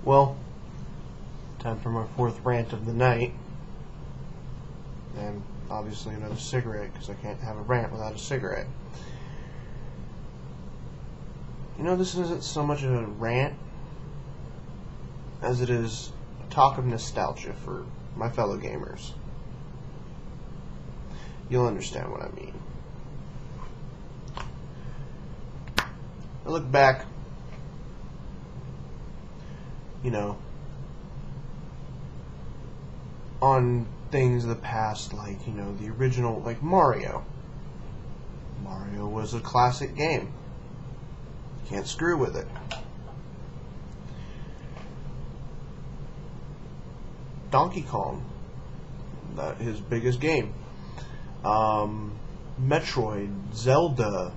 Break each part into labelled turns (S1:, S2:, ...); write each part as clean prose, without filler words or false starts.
S1: Well, time for my fourth rant of the night. And obviously another cigarette, because I can't have a rant without a cigarette. You know, this isn't so much of a rant as it is a talk of nostalgia for my fellow gamers. You'll understand what I mean. I look back, you know, on things of the past, like, you know, the original, like Mario. Mario was a classic game. Can't screw with it. Donkey Kong, his biggest game. Metroid, Zelda.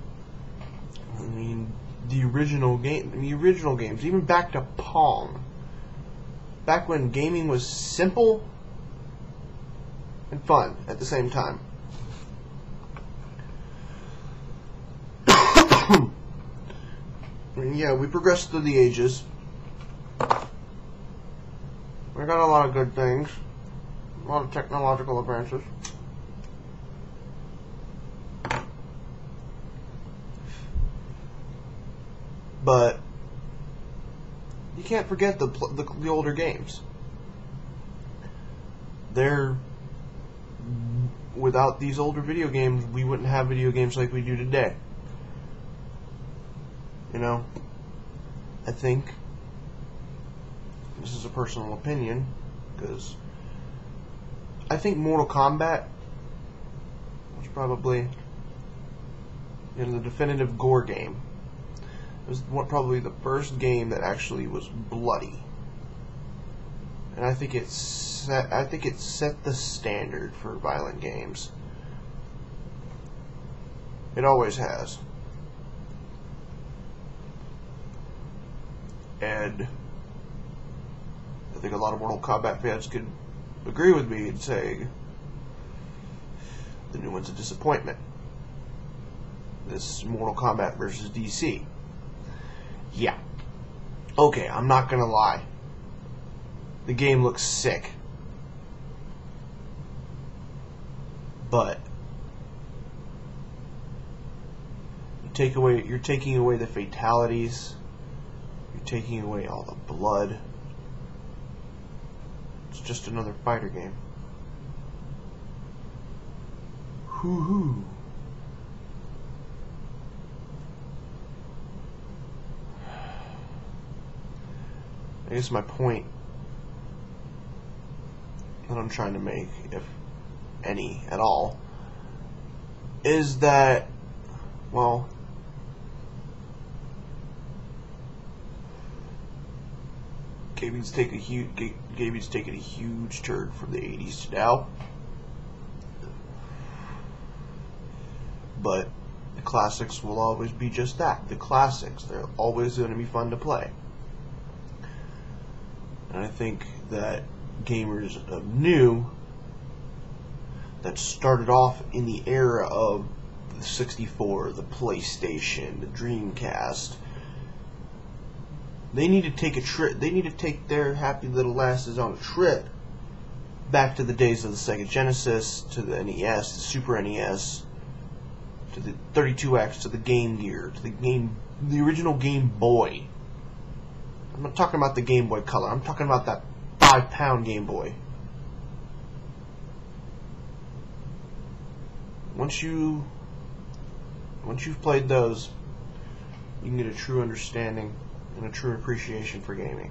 S1: I mean, the original games, even back to Pong. Back when gaming was simple and fun at the same time. I mean, yeah, we progressed through the ages. We got a lot of good things. A lot of technological advances. But you can't forget the older games. Without these older video games, we wouldn't have video games like we do today. You know, I think, this is a personal opinion, because I think Mortal Kombat was probably, you know, the definitive gore game. It was probably the first game that actually was bloody, and I think it set the standard for violent games. It always has, and I think a lot of Mortal Kombat fans could agree with me and say the new one's a disappointment. This Mortal Kombat versus DC. Yeah. Okay, I'm not gonna lie. The game looks sick. But you're taking away the fatalities. You're taking away all the blood. It's just another fighter game. Hoo-hoo. I guess my point that I'm trying to make, if any at all, is that, well, gaming's taken a huge turn from the 80s to now, but the classics will always be just that, the classics. They're always going to be fun to play. And I think that gamers new that started off in the era of the 64, the PlayStation, the Dreamcast, they need to take a trip. They need to take their happy little asses on a trip back to the days of the Sega Genesis, to the NES, the Super NES, to the 32X, to the Game Gear, to the original Game Boy. I'm not talking about the Game Boy Color. I'm talking about that 5-pound Game Boy. Once you've played those, you can get a true understanding and a true appreciation for gaming.